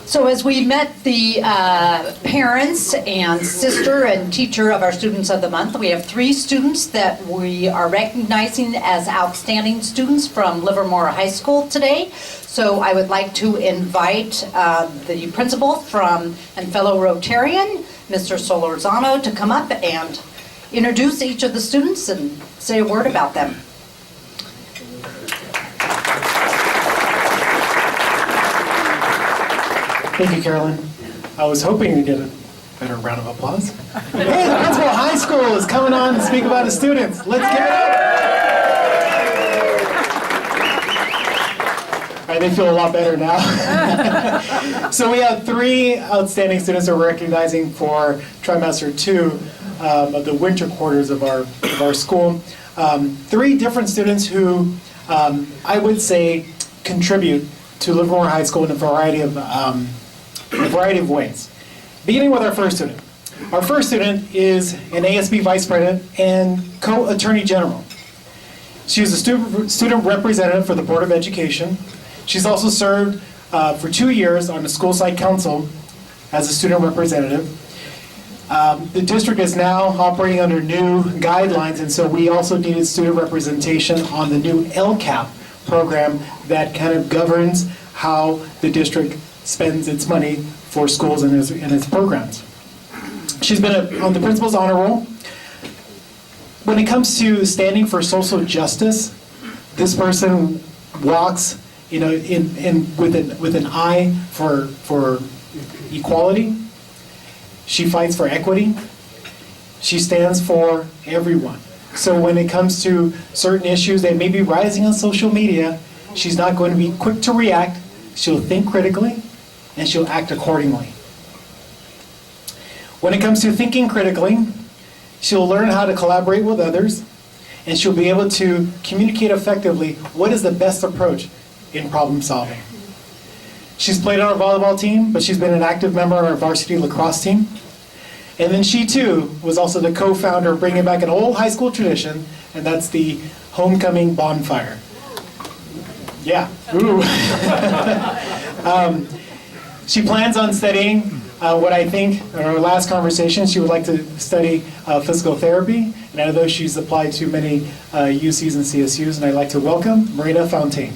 So as we met the parents and sister and teacher of our Students of the Month, we have 3 students that we are recognizing as outstanding students from Livermore High School today. So I would like to invite the principal and fellow Rotarian, Mr. Solorzano, to come up and introduce each of the students and say a word about them. Thank you, Carolyn. I was hoping to get a better round of applause. Hey, the principal of high school is coming on to speak about his students. Let's give it up. All right, they feel a lot better now. So we have 3 outstanding students that we're recognizing for trimester 2 of the winter quarters of our school. 3 different students who I would say contribute to Livermore High School in a variety of ways. Beginning with our first student. Our first student is an ASB Vice President and Co-Attorney General. She is a student representative for the Board of Education. She's also served for 2 years on the school site council as a student representative. The district is now operating under new guidelines, and so we also needed student representation on the new LCAP program that kind of governs how the district spends its money for schools and its programs. She's been on the principal's honor roll. When it comes to standing for social justice, this person walks, with an eye for equality. She fights for equity. She stands for everyone. So when it comes to certain issues that may be rising on social media, she's not going to be quick to react. She'll think critically, and she'll act accordingly. When it comes to thinking critically, she'll learn how to collaborate with others, and she'll be able to communicate effectively what is the best approach in problem solving. She's played on our volleyball team, but she's been an active member on our varsity lacrosse team. And then she too was also the co-founder of bringing back an old high school tradition, and that's the homecoming bonfire. Yeah. Ooh. She plans on studying what I think, in our last conversation, she would like to study physical therapy. And I know she's applied to many UCs and CSUs, and I'd like to welcome Marina Fontaine.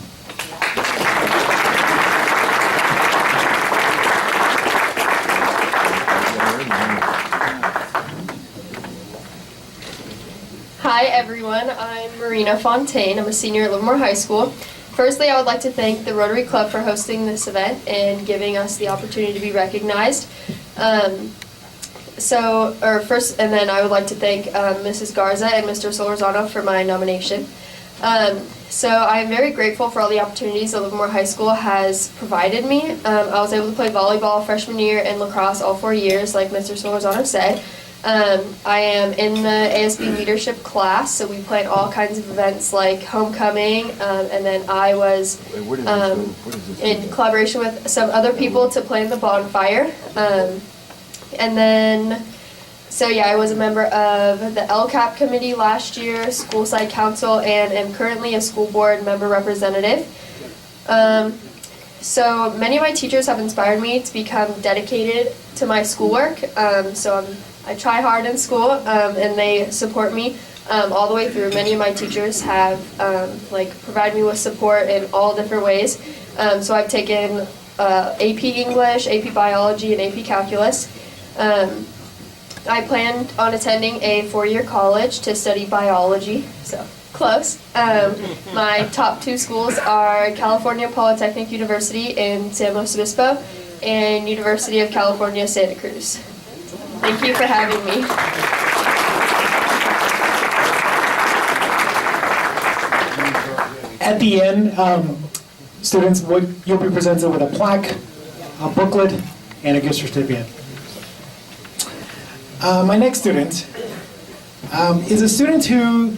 Hi everyone, I'm Marina Fontaine. I'm a senior at Livermore High School. Firstly, I would like to thank the Rotary Club for hosting this event and giving us the opportunity to be recognized. And then I would like to thank Mrs. Garza and Mr. Solorzano for my nomination. So I'm very grateful for all the opportunities that Livermore High School has provided me. I was able to play volleyball freshman year and lacrosse all 4 years, like Mr. Solorzano said. I am in the ASB leadership class, so we plan all kinds of events like homecoming, and then I was in collaboration with some other people to plan the bonfire. I was a member of the LCAP committee last year, school site council, and am currently a school board member representative. So many of my teachers have inspired me to become dedicated to my schoolwork. I try hard in school, and they support me all the way through. Many of my teachers have provided me with support in all different ways. So I've taken AP English, AP Biology, and AP Calculus. I planned on attending a 4-year college to study biology, so close. My top 2 schools are California Polytechnic University in San Luis Obispo and University of California, Santa Cruz. Thank you for having me. At the end, students, you'll be presented with a plaque, a booklet, and a gift certificate. My next student is a student who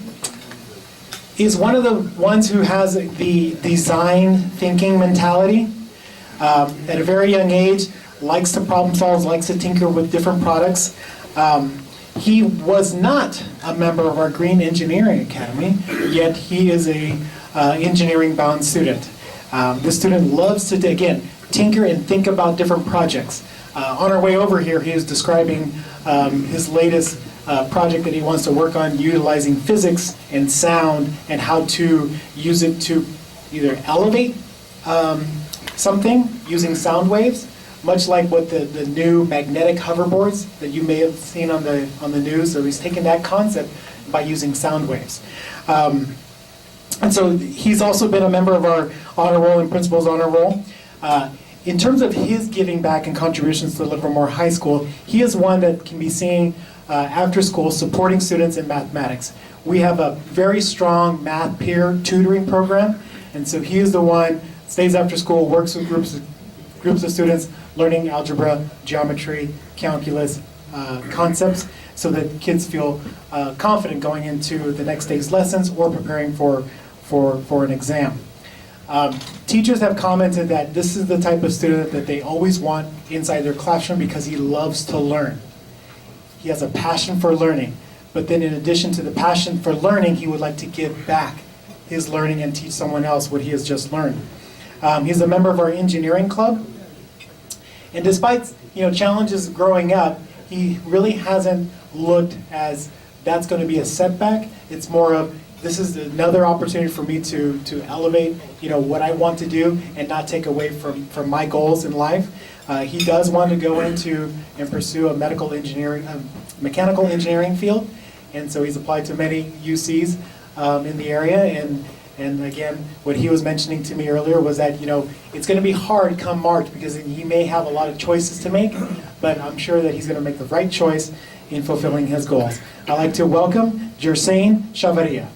is one of the ones who has the design thinking mentality. At a very young age, likes to problem solve, likes to tinker with different products. He was not a member of our Green Engineering Academy, yet he is a engineering-bound student. This student loves to, again, tinker and think about different projects. On our way over here, he was describing his latest project that he wants to work on, utilizing physics and sound and how to use it to either elevate something using sound waves, much like what the new magnetic hoverboards that you may have seen on the news. So he's taking that concept by using sound waves. And so he's also been a member of our honor roll and principal's honor roll. In terms of his giving back and contributions to Livermore High School, he is one that can be seen after school supporting students in mathematics. We have a very strong math peer tutoring program, and so he is the one, stays after school, works with groups of students learning algebra, geometry, calculus, concepts, so that kids feel confident going into the next day's lessons or preparing for an exam. Teachers have commented that this is the type of student that they always want inside their classroom because he loves to learn. He has a passion for learning, but then in addition to the passion for learning, he would like to give back his learning and teach someone else what he has just learned. He's a member of our engineering club, and despite challenges growing up, he really hasn't looked as that's going to be a setback. It's more of, this is another opportunity for me to elevate what I want to do and not take away from my goals in life. He does want to go into and pursue a mechanical engineering field, and so he's applied to many UCs in the area. And again, what he was mentioning to me earlier was that it's going to be hard come March because he may have a lot of choices to make, but I'm sure that he's going to make the right choice in fulfilling his goals. I'd like to welcome Jersain Chavaria.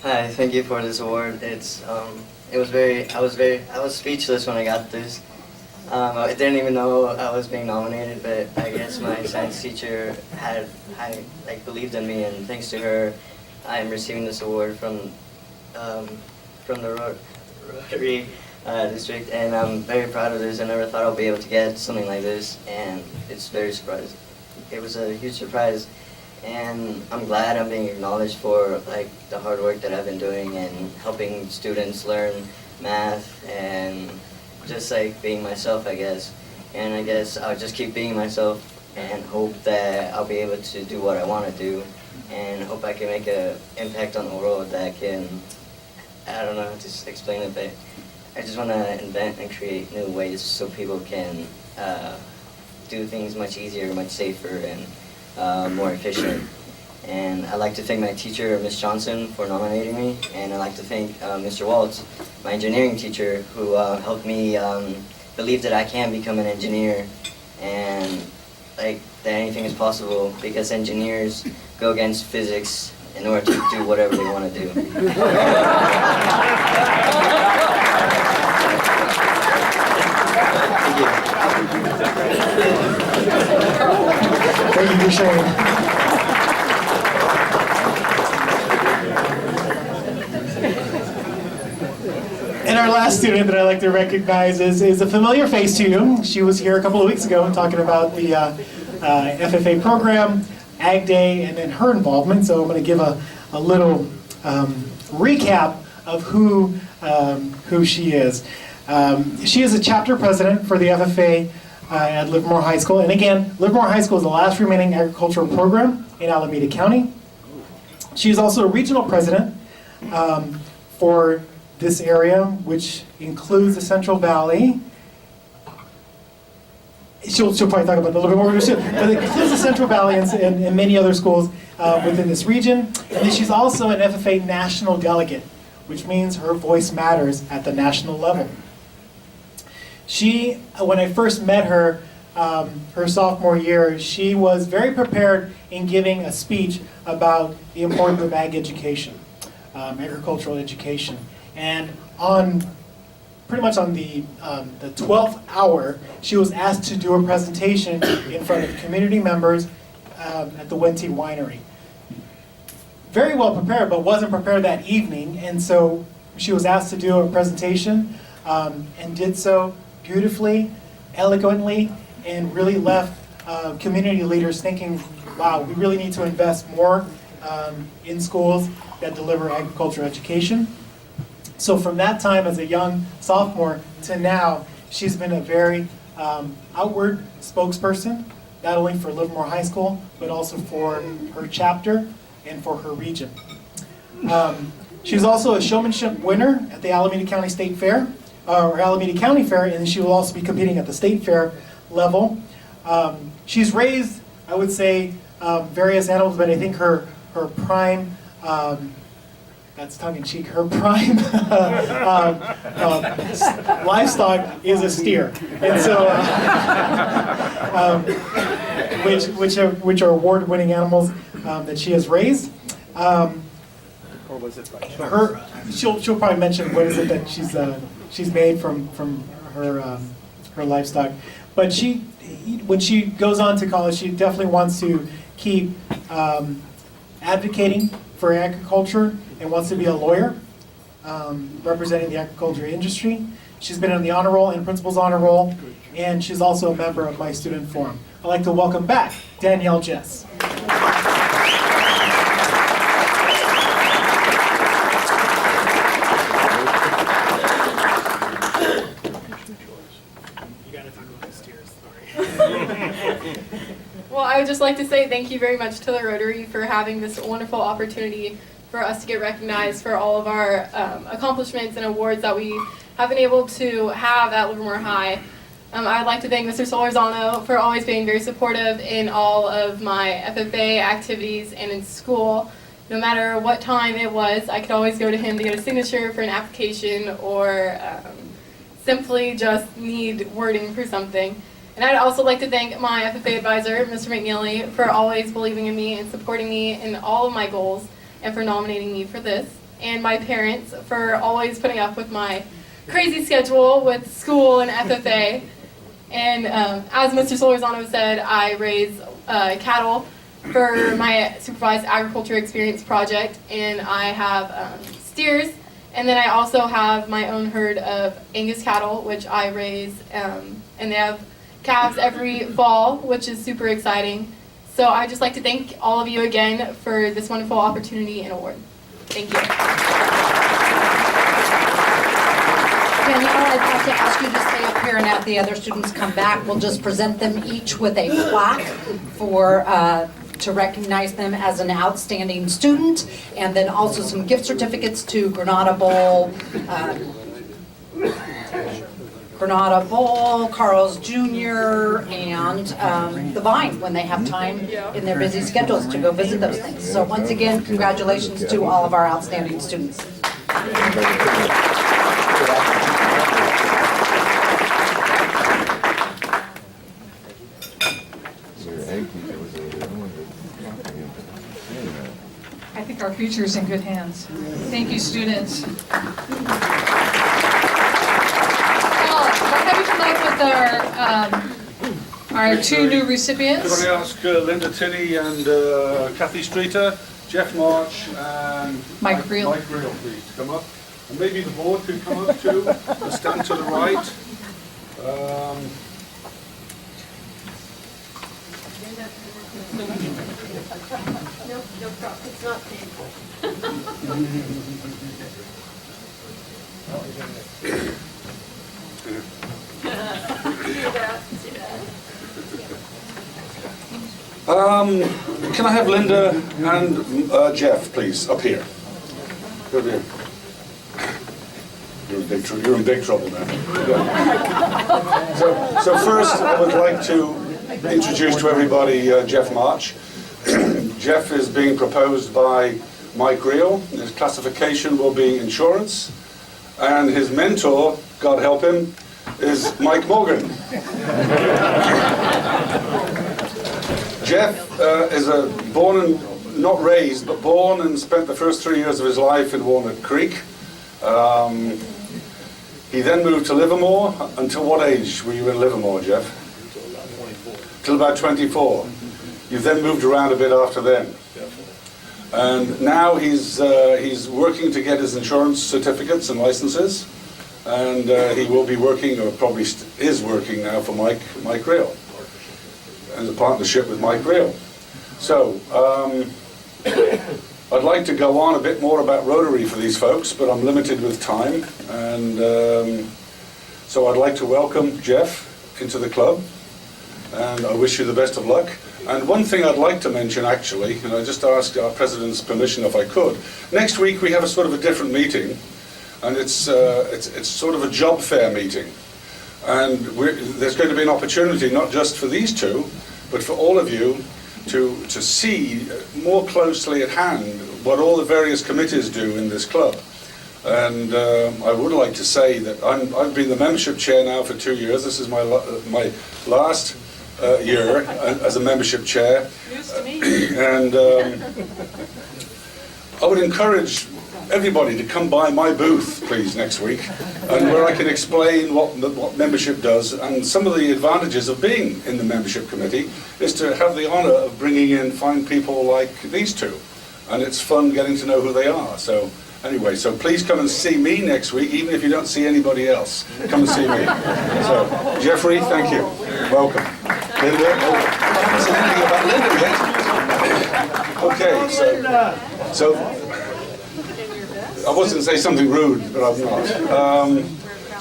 Hi, thank you for this award. I was speechless when I got this. I didn't even know I was being nominated, but I guess my science teacher believed in me, and thanks to her, I'm receiving this award from the Rotary District, and I'm very proud of this. I never thought I'd be able to get something like this, and it's very surprising. It was a huge surprise, and I'm glad I'm being acknowledged for the hard work that I've been doing and helping students learn math and just being myself, I guess. And I guess I'll just keep being myself and hope that I'll be able to do what I want to do, and hope I can make an impact on the world that can, I don't know how to explain it, but I just want to invent and create new ways so people can do things much easier, much safer, and more efficient. And I'd like to thank my teacher, Ms. Johnson, for nominating me, and I'd like to thank Mr. Waltz, my engineering teacher, who helped me believe that I can become an engineer, and that anything is possible, because engineers go against physics in order to do whatever they want to do. Thank you for sharing. And our last student that I'd like to recognize is a familiar face to you. She was here a couple of weeks ago talking about the FFA program, Ag Day, and then her involvement. So I'm going to give a little recap of who she is. She is a chapter president for the FFA at Livermore High School. And again, Livermore High School is the last remaining agricultural program in Alameda County. She is also a regional president for this area, which includes the Central Valley. She'll probably talk about that a little bit more, but it includes the Central Valley and many other schools within this region. And then she's also an FFA national delegate, which means her voice matters at the national level. She, when I first met her, her sophomore year, she was very prepared in giving a speech about the importance of ag education, agricultural education. And pretty much on the 12th hour, she was asked to do a presentation in front of community members at the Wente Winery. Very well prepared, but wasn't prepared that evening, and so she was asked to do a presentation and did so beautifully, eloquently, and really left community leaders thinking, wow, we really need to invest more in schools that deliver agriculture education. So from that time as a young sophomore to now, she's been a very outward spokesperson, not only for Livermore High School, but also for her chapter and for her region. She's also a showmanship winner at the Alameda County State Fair, or Alameda County Fair, and she will also be competing at the state fair level. She's raised, I would say, various animals, but I think her prime, that's tongue-in-cheek, her prime livestock is a steer. And so, which are award-winning animals that she has raised. Or was it by She'll probably mention what is it that she's made from her livestock. But when she goes on to college, she definitely wants to keep advocating for agriculture and wants to be a lawyer representing the agriculture industry. She's been on the honor roll and principal's honor roll, and she's also a member of my student forum. I'd like to welcome back Danielle Jess. Well, I would just like to say thank you very much to the Rotary for having this wonderful opportunity for us to get recognized for all of our accomplishments and awards that we have been able to have at Livermore High. I'd like to thank Mr. Solorzano for always being very supportive in all of my FFA activities and in school. No matter what time it was, I could always go to him to get a signature for an application or simply just need wording for something. And I'd also like to thank my FFA advisor, Mr. McNeely, for always believing in me and supporting me in all of my goals and for nominating me for this. And my parents for always putting up with my crazy schedule with school and FFA. And as Mr. Solorzano said, I raise cattle for my supervised agriculture experience project, and I have steers, and then I also have my own herd of Angus cattle, which I raise, and they have calves every fall, which is super exciting. So I'd just like to thank all of you again for this wonderful opportunity and award. Thank you. Danielle, I'd like to ask you to stay up here and have the other students come back. We'll just present them each with a plaque for to recognize them as an outstanding student, and then also some gift certificates to Granada Bowl, Carl's Jr., and the Vine when they have time in their busy schedules to go visit those things. So once again, congratulations to all of our outstanding students. I think our future is in good hands. Thank you, students. Well, I'll have you come up with our two new recipients. Could I ask Linda Tinney and Kathy Streeter, Jeff March and Mike Reel. Mike Reel, please, to come up. And maybe the board could come up too, and stand to the right. Can I have Linda and Jeff, please, up here? Go there. You're in big trouble now. So first, I would like to introduce to everybody Jeff March. Jeff is being proposed by Mike Reel. His classification will be insurance. And his mentor, God help him, is Mike Morgan. Jeff is born and not raised, but born and spent the first 3 years of his life in Walnut Creek. He then moved to Livermore. Until what age were you in Livermore, Jeff? Till about 24. You then moved around a bit after then. And now he's working to get his insurance certificates and licenses. And he will be working, or probably is working now, for Mike Reel, as a partnership with Mike Reel. So, I'd like to go on a bit more about Rotary for these folks, but I'm limited with time. And so I'd like to welcome Jeff into the club, and I wish you the best of luck. And one thing I'd like to mention, actually, and I just asked our president's permission if I could. Next week we have a sort of a different meeting, and it's sort of a job fair meeting. And there's going to be an opportunity not just for these two, but for all of you to see more closely at hand what all the various committees do in this club. And I would like to say that I've been the membership chair now for 2 years. This is my last year as a membership chair. News to me. And I would encourage everybody to come by my booth, please, next week, and where I can explain what membership does. And some of the advantages of being in the membership committee is to have the honour of bringing in fine people like these two. And it's fun getting to know who they are. So anyway, so please come and see me next week, even if you don't see anybody else. Come and see me. So, Jeffrey, thank you. Welcome. Linda, oh, I haven't said anything about Linda yet. Okay, so I was going to say something rude, but I'm not.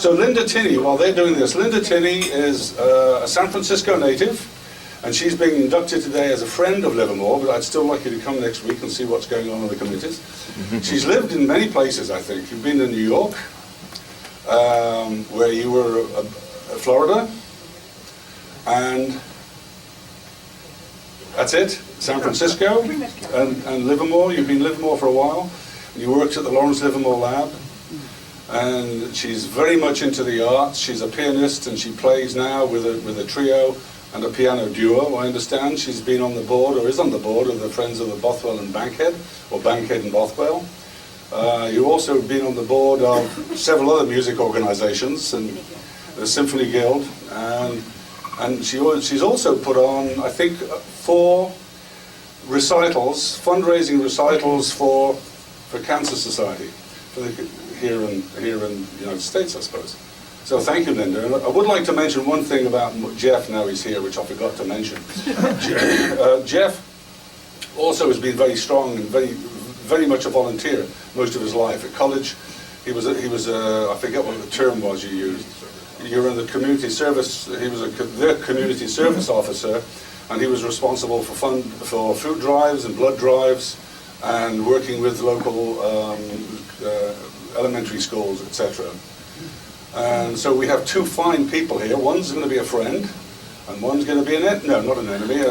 So Linda Tinney, while they're doing this, Linda Tinney is a San Francisco native, and she's being inducted today as a friend of Livermore, but I'd still like you to come next week and see what's going on in the committees. She's lived in many places, I think. You've been in New York, where you were Florida, and that's it, San Francisco, and Livermore. You've been in Livermore for a while. You worked at the Lawrence Livermore Lab, and she's very much into the arts. She's a pianist, and she plays now with a trio and a piano duo, I understand. She's been on the board, or is on the board, of the Friends of the Bothwell and Bankhead, or Bankhead and Bothwell. You've also been on the board of several other music organizations, and the Symphony Guild, and she's also put on, I think, 4 recitals, fundraising recitals for Cancer Society, here in the United States, I suppose. So thank you, Linda. And I would like to mention one thing about Jeff, now he's here, which I forgot to mention. Jeff also has been very strong and very much a volunteer most of his life. At college, he was I forget what the term was you used. You were in the community service. He was the community service officer, and he was responsible for food drives and blood drives, and working with local elementary schools, etc. And so we have 2 fine people here. One's going to be a friend, and one's going to be not an enemy.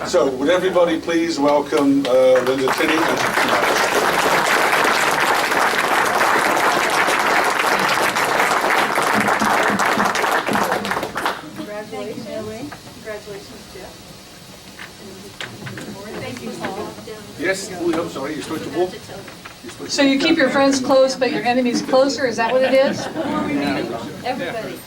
So would everybody please welcome Linda Tinney and Congratulations, Jeff. Thank you, Paul. Yes, I'm sorry, you're supposed to walk. So you keep your friends close, but your enemies closer, is that what it is? Everybody.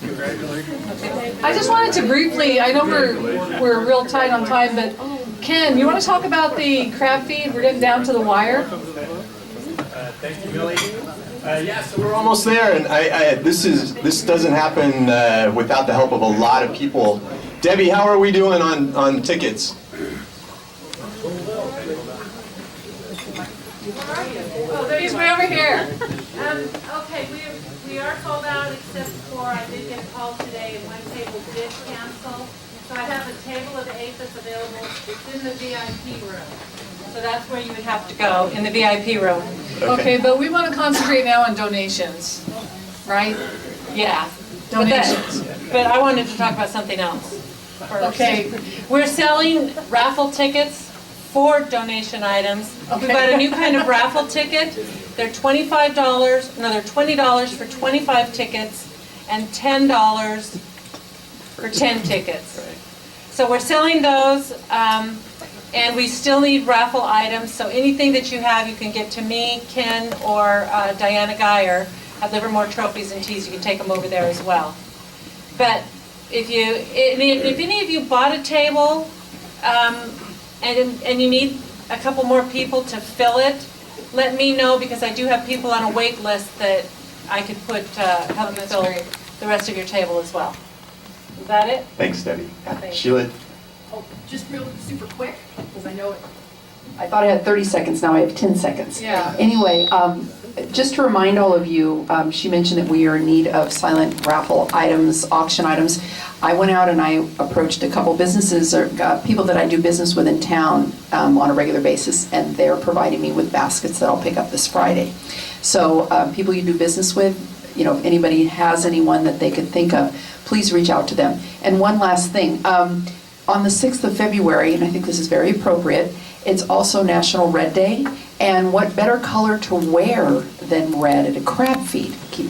I just wanted to briefly, I know we're real tight on time, but Ken, you want to talk about the crab feed? We're getting down to the wire. Thank you, Millie. Yeah, so we're almost there, and this doesn't happen without the help of a lot of people. Debbie, how are we doing on tickets? Oh, Debbie's way over here. Okay, we are sold out except for, I did get a call today and one table did cancel. So I have a table of 8 that's available. It's in the VIP room. So that's where you would have to go, in the VIP room. Okay, but we want to concentrate now on donations, right? Yeah. Donations. But I wanted to talk about something else first. Okay. We're selling raffle tickets for donation items. We've got a new kind of raffle ticket. They're $25, no, they're $20 for 25 tickets and $10 for 10 tickets. So we're selling those, and we still need raffle items. So anything that you have, you can get to me, Ken, or Diana Geyer at Livermore Trophies and Teas. You can take them over there as well. But if any of you bought a table, and you need a couple more people to fill it, let me know, because I do have people on a wait list that I could help you fill the rest of your table as well. Is that it? Thanks, Debbie. Thanks. Sheila? Oh, just real super quick, because I know I thought I had 30 seconds, now I have 10 seconds. Yeah. Anyway, just to remind all of you, she mentioned that we are in need of silent raffle items, auction items. I went out and I approached a couple businesses, or people that I do business with in town on a regular basis, and they're providing me with baskets that I'll pick up this Friday. So people you do business with, you know, if anybody has anyone that they could think of, please reach out to them. And one last thing, on the 6th of February, and I think this is very appropriate, it's also National Red Day, and what better color to wear than red at a crab feed? Keep us